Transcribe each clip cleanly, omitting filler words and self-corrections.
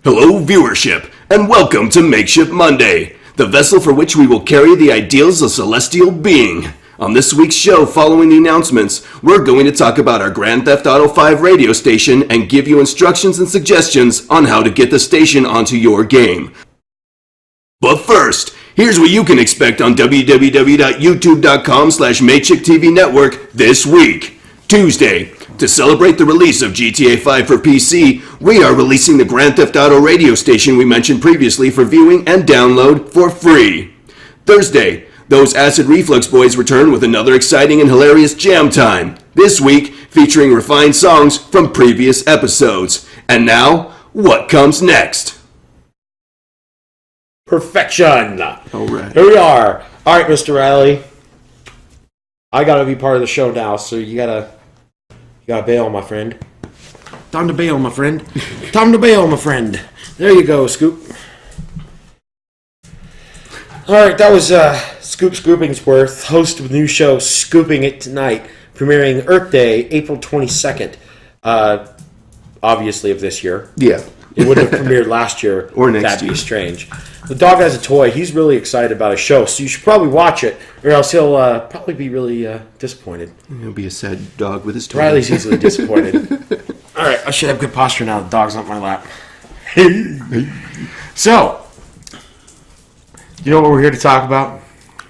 Hello, viewership, and welcome to MakeShift Monday, the vessel for which we will carry the ideals of celestial being. On this week's show, following the announcements, we're going to talk about our Grand Theft Auto 5 radio station and give you instructions and suggestions on how to get the station onto your game. But first, here's what you can expect on www.youtube.com/MakeShift Network this week. Tuesday, to celebrate the release of GTA 5 for PC, we are releasing the Grand Theft Auto radio station we mentioned previously for viewing and download for free. Thursday, those Acid Reflux boys return with another exciting and hilarious jam time, this week featuring refined songs from previous episodes. And now, what comes next? Perfection! Alright. Here we are. Alright, Mr. Riley. I gotta be part of the show now, so you gotta bail, my friend. Time to bail, my friend. Time to bail, my friend. There you go, Scoop. Alright, that was Scoop Scoopingsworth, host of the new show Scooping It Tonight, premiering Earth Day, April 22nd. Obviously of this year. Yeah. It wouldn't have premiered last year. Or next That'd year. be strange. The dog has a toy. He's really excited about his show, so you should probably watch it, or else he'll probably be really disappointed. He'll be a sad dog with his toy. Riley's easily disappointed. All right, I should have good posture now. The dog's on my lap. So, you know what we're here to talk about?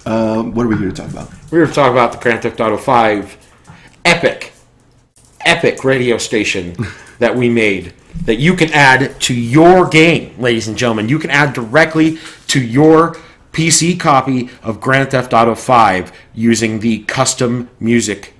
What are we here to talk about? We're here to talk about the Grand Theft Auto 5 epic radio station that we made that you can add to your game, ladies and gentlemen. You can add directly to your PC copy of Grand Theft Auto 5 using the custom music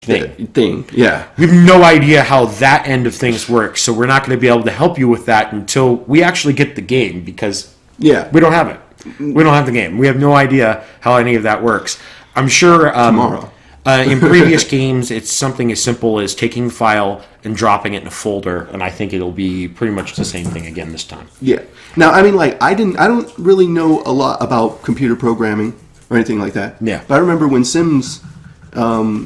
thing. Yeah. We have no idea how that end of things works, so we're not going to be able to help you with that until we actually get the game, because we don't have it. We don't have the game. We have no idea how any of that works. I'm sure Tomorrow. In previous games, it's something as simple as taking the file and dropping it in a folder, and I think it'll be pretty much the same thing again this time. Yeah. Now, I mean, like, I don't really know a lot about computer programming or anything like that. Yeah. But I remember when Sims, one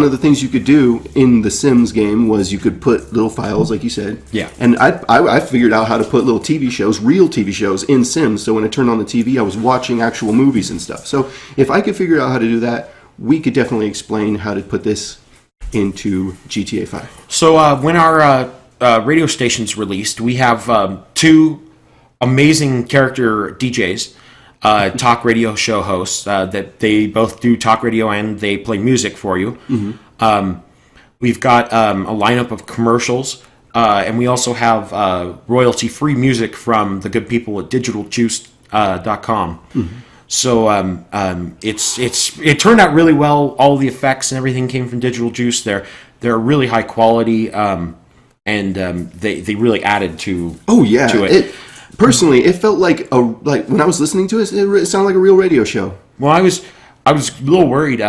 of the things you could do in the Sims game was you could put little files, like you said. Yeah. And I figured out how to put little TV shows, real TV shows, in Sims. So when I turned on the TV, I was watching actual movies and stuff. So if I could figure out how to do that, we could definitely explain how to put this into GTA 5. So when our radio station's released, we have two amazing character DJs, talk radio show hosts, that they both do talk radio and they play music for you. Mm-hmm. We've got a lineup of commercials, and we also have royalty-free music from the good people at digitaljuice.com. Mm-hmm. So it turned out really well. All the effects and everything came from Digital Juice. They're really high quality, and they really added to. Oh yeah, to it. Personally, it felt like when I was listening to it sounded like a real radio show. Well, I was a little worried.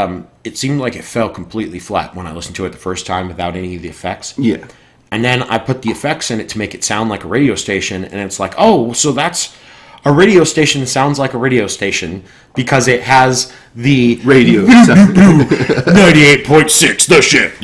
It seemed like it fell completely flat when I listened to it the first time without any of the effects. Yeah. And then I put the effects in it to make it sound like a radio station, and it's like, oh, so that's. A radio station sounds like a radio station because it has the radio 98.6, the shift.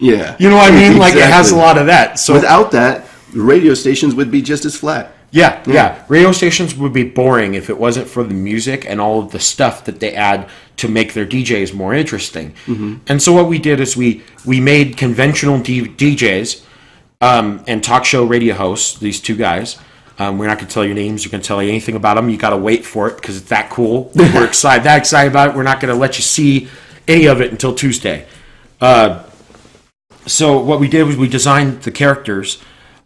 Yeah. You know what I mean? Exactly. Like, it has a lot of that. So without that, radio stations would be just as flat. Yeah. Radio stations would be boring if it wasn't for the music and all of the stuff that they add to make their DJs more interesting. Mm-hmm. And so what we did is we made conventional DJs and talk show radio hosts, these two guys. We're not going to tell you names. We're going to tell you anything about them. You got to wait for it because it's that cool. We're excited about it. We're not going to let you see any of it until Tuesday. So what we did was we designed the characters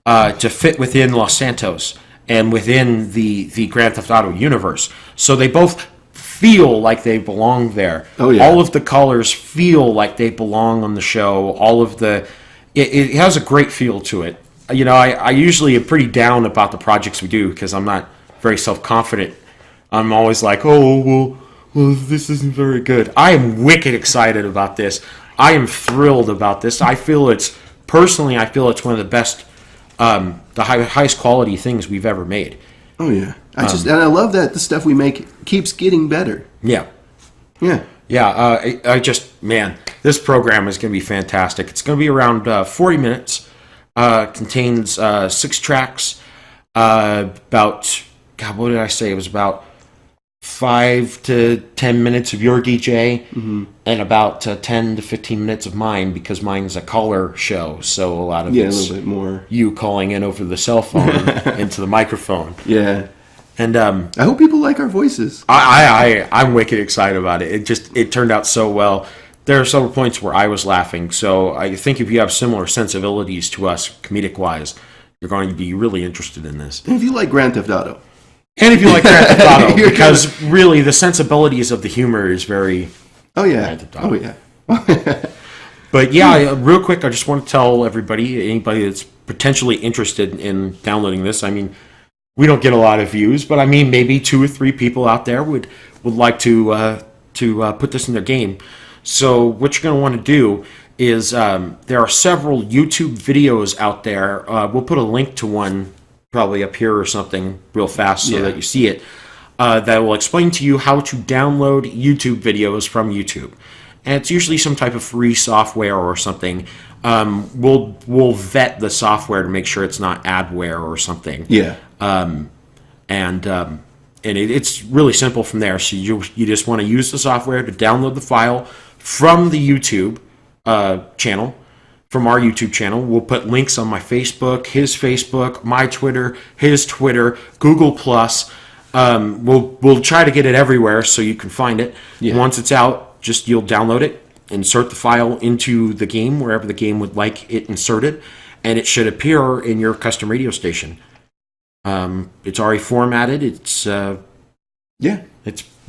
to fit within Los Santos and within the Grand Theft Auto universe. So they both feel like they belong there. Oh, yeah. All of the colors feel like they belong on the show. All of the... It has a great feel to it. You know, I usually am pretty down about the projects we do because I'm not very self-confident. I'm always like, oh, well, this isn't very good. I am wicked excited about this. I am thrilled about this. I feel it's one of the best, the highest quality things we've ever made. Oh, yeah. And I love that the stuff we make keeps getting better. Yeah. Yeah. Yeah, man, this program is going to be fantastic. It's going to be around 40 minutes. contains 6 tracks, about, God, what did I say? It was about 5 to 10 minutes of your DJ, and about 10 to 15 minutes of mine, because mine's a caller show, so a lot of Yeah, a it's little bit more. you calling in over the cell phone into the microphone. Yeah. And I hope people like our voices. I'm wicked excited about it. It turned out so well. There are several points where I was laughing, so I think if you have similar sensibilities to us, comedic-wise, you're going to be really interested in this. And if you like Grand Theft Auto. And if you like Grand Theft Auto, because really the sensibilities of the humor is very Oh, yeah. Grand Theft Auto. Oh, yeah. But yeah, real quick, I just want to tell everybody, anybody that's potentially interested in downloading this, I mean, we don't get a lot of views, but I mean, maybe 2 or 3 people out there would like to put this in their game. So what you're going to want to do is there are several YouTube videos out there. We'll put a link to one probably up here or something real fast so that you see it. That will explain to you how to download YouTube videos from YouTube. And it's usually some type of free software or something. We'll vet the software to make sure it's not adware or something. Yeah. It's really simple from there. So you just want to use the software to download the file from the YouTube channel, from our YouTube channel. We'll put links on my Facebook, his Facebook, my Twitter, his Twitter, Google Plus. We'll try to get it everywhere so you can find it. Yeah. Once it's out, you'll download it, insert the file into the game wherever the game would like it inserted, and it should appear in your custom radio station. It's already formatted. It's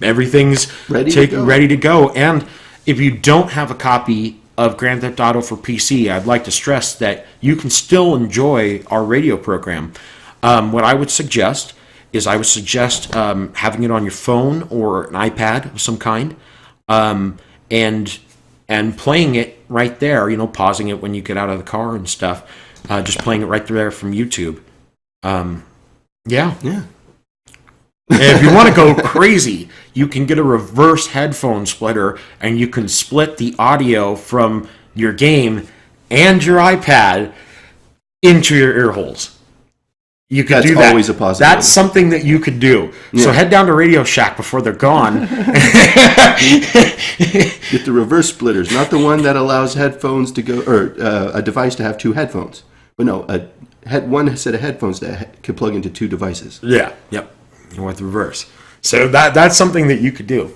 everything's ready to go. And if you don't have a copy of Grand Theft Auto for PC, I'd like to stress that you can still enjoy our radio program. What I would suggest is having it on your phone or an iPad of some kind, and playing it right there. Pausing it when you get out of the car and stuff. Just playing it right there from YouTube. Yeah. If you want to go crazy, you can get a reverse headphone splitter, and you can split the audio from your game and your iPad into your ear holes. You could do that. That's always a possibility. That's something that you could do. Yeah. So head down to Radio Shack before they're gone. Get the reverse splitters, not the one that allows headphones to go, or a device to have 2 headphones. But no, one set of headphones that can plug into 2 devices. Yeah. Yep. With reverse. So that's something that you could do.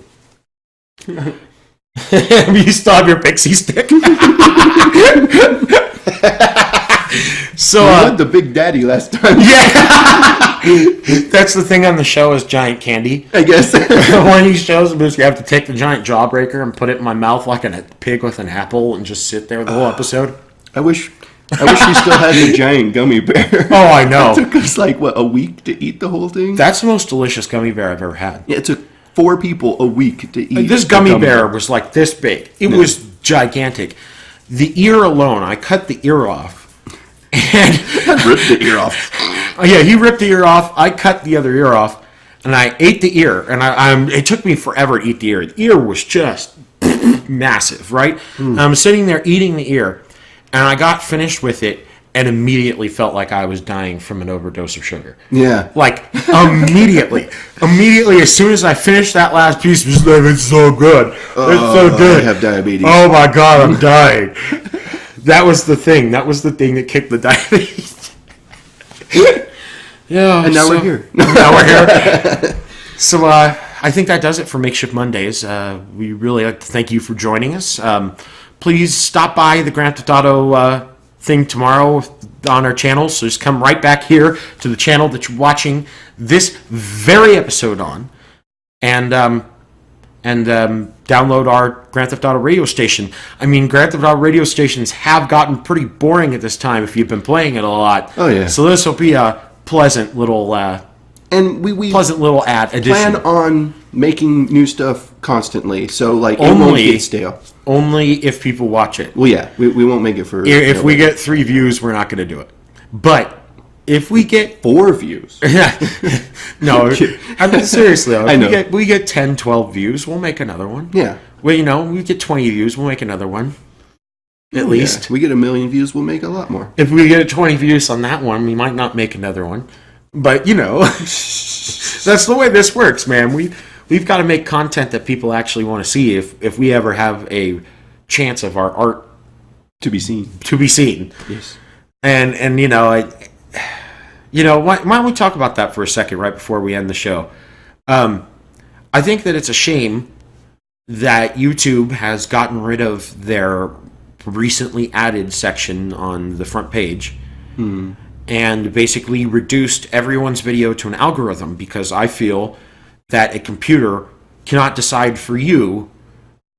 You still have your pixie stick? So you had the Big Daddy last time. Yeah. That's the thing on the show is giant candy. I guess. One of these shows is you have to take the giant jawbreaker and put it in my mouth like a pig with an apple and just sit there the whole episode. I wish we still had the giant gummy bear. Oh, I know. It took us a week to eat the whole thing. That's the most delicious gummy bear I've ever had. Yeah, it took 4 people a week to eat. This gummy bear was like this big. It was gigantic. The ear alone, I cut the ear off. And ripped the ear off. Yeah, he ripped the ear off. I cut the other ear off, and I ate the ear. And it took me forever to eat the ear. The ear was just massive, right? I'm sitting there eating the ear, and I got finished with it, and immediately felt like I was dying from an overdose of sugar. Yeah. Like, immediately. Immediately, as soon as I finished that last piece, it was like, it's so good. It's so good. I have diabetes. Oh, my God, I'm dying. That was the thing. That was the thing that kicked the diabetes. Yeah. And now we're here. Now we're here. So I think that does it for Makeshift Mondays. We really like to thank you for joining us. Please stop by the Grand Theft Auto thing tomorrow on our channel. So just come right back here to the channel that you're watching this very episode on, and download our Grand Theft Auto radio station. I mean, Grand Theft Auto radio stations have gotten pretty boring at this time if you've been playing it a lot. Oh, yeah. So this will be a pleasant little and we pleasant little ad addition. Plan on making new stuff constantly, so it won't get stale. Only if people watch it. Well, yeah, we won't make it for... If we get 3 views, we're not going to do it. But if we get... 4 views. No, I mean, seriously, though. I know. We get 10, 12 views, we'll make another one. Yeah. Well, we get 20 views, we'll make another one. at least. If we get 1 million views, we'll make a lot more. If we get 20 views on that one, we might not make another one. But, that's the way this works, man. We've got to make content that people actually want to see if we ever have a chance of our art To be seen. Yes. And why don't we talk about that for a second right before we end the show? I think that it's a shame that YouTube has gotten rid of their recently added section on the front page and basically reduced everyone's video to an algorithm, because I feel that a computer cannot decide for you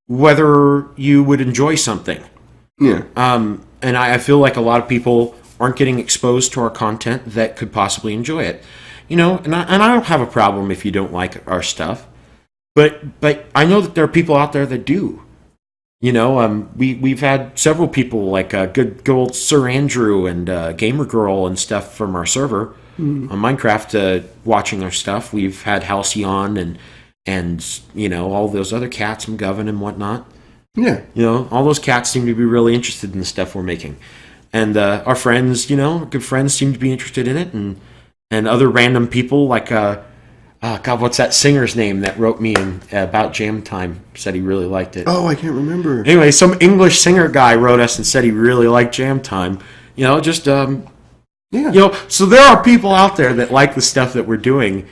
whether you would enjoy something. Yeah. And I feel like a lot of people aren't getting exposed to our content that could possibly enjoy it. And I don't have a problem if you don't like our stuff, but I know that there are people out there that do. We've had several people like good old Sir Andrew and Gamer Girl and stuff from our server on Minecraft watching our stuff. We've had Halcyon and all those other cats, McGovern and whatnot. Yeah. All those cats seem to be really interested in the stuff we're making. And our friends, good friends seem to be interested in it. And other random people like, God, what's that singer's name that wrote me in about Jam Time? Said he really liked it. Oh, I can't remember. Anyway, some English singer guy wrote us and said he really liked Jam Time. Yeah. So there are people out there that like the stuff that we're doing.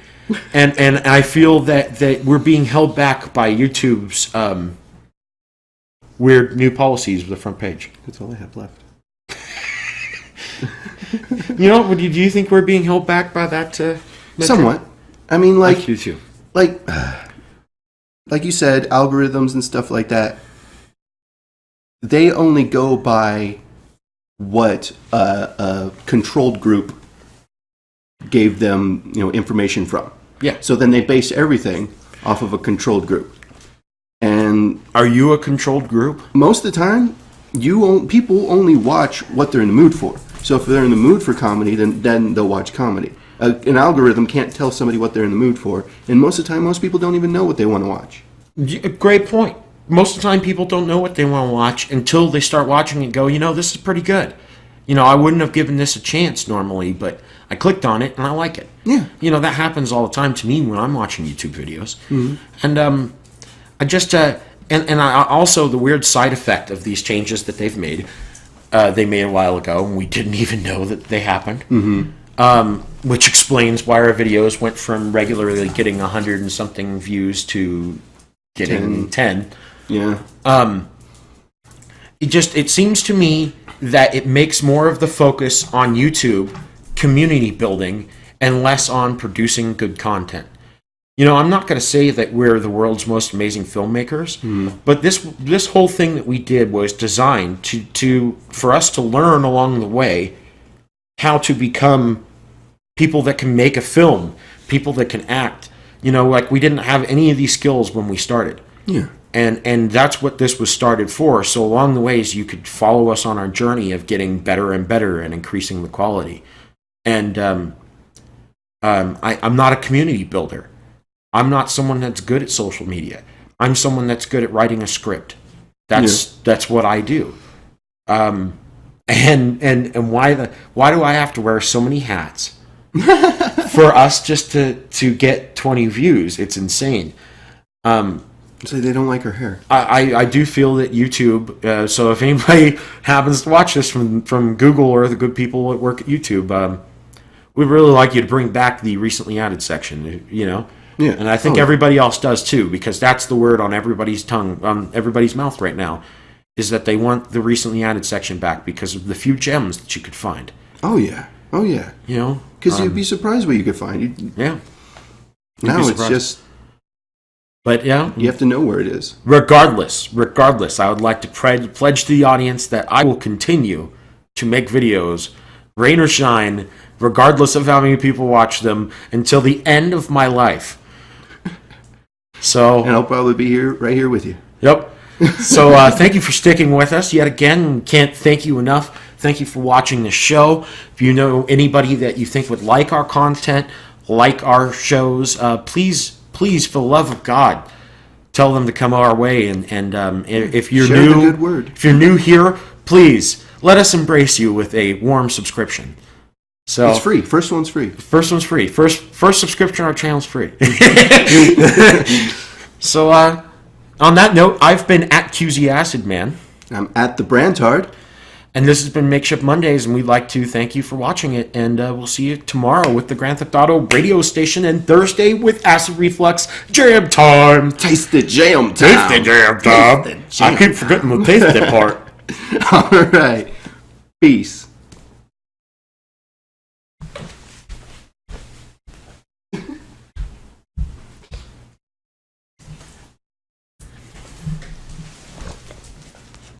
And I feel that we're being held back by YouTube's weird new policies with the front page. That's all I have left. Do you think we're being held back by that? Somewhat. I mean, like YouTube. Like you said, algorithms and stuff like that, they only go by what a controlled group gave them, information from. Yeah. So then they base everything off of a controlled group. And are you a controlled group? Most of the time, people only watch what they're in the mood for. So if they're in the mood for comedy, then they'll watch comedy. An algorithm can't tell somebody what they're in the mood for, and most of the time, most people don't even know what they want to watch. Great point. Most of the time, people don't know what they want to watch until they start watching and go, this is pretty good. I wouldn't have given this a chance normally, but I clicked on it and I like it. Yeah. That happens all the time to me when I'm watching YouTube videos. Mm-hmm. And I just and I also the weird side effect of these changes that they've made. They made a while ago, and we didn't even know that they happened. Mm-hmm. Which explains why our videos went from regularly getting 100 and something views to getting 10. Yeah. It seems to me that it makes more of the focus on YouTube community building and less on producing good content. I'm not going to say that we're the world's most amazing filmmakers, but this whole thing that we did was designed for us to learn along the way how to become people that can make a film, people that can act. Like we didn't have any of these skills when we started. Yeah. And that's what this was started for. So along the ways, you could follow us on our journey of getting better and better and increasing the quality. And I'm not a community builder. I'm not someone that's good at social media. I'm someone that's good at writing a script. That's what I do. And why do I have to wear so many hats for us just to get 20 views? It's insane. So they don't like her hair. I do feel that YouTube. So if anybody happens to watch this from Google or the good people that work at YouTube, we'd really like you to bring back the recently added section. Yeah. And I think everybody else does too, because that's the word on everybody's tongue, on everybody's mouth right now, is that they want the recently added section back because of the few gems that you could find. Oh yeah. Because you'd be surprised what you could find. Yeah. Now it's just. But yeah, you have to know where it is. Regardless, I would like to pledge to the audience that I will continue to make videos, rain or shine, regardless of how many people watch them, until the end of my life. So, and I'll probably be right here with you. Yep. So thank you for sticking with us yet again. Can't thank you enough. Thank you for watching the show. If you know anybody that you think would like our content, like our shows, please, for the love of God, tell them to come our way. And if you're Share new, the good word. If you're new here, please let us embrace you with a warm subscription. So It's free. First one's free. First one's free. First subscription on our channel's free. So on that note, I've been at QZ Acid Man. I'm at the Brantard. And this has been Makeshift Mondays, and we'd like to thank you for watching it. And we'll see you tomorrow with the Grand Theft Auto radio station, and Thursday with Acid Reflux Jam Time. Taste the jam time. Taste the jam time. I keep forgetting the taste that part. All right. Peace.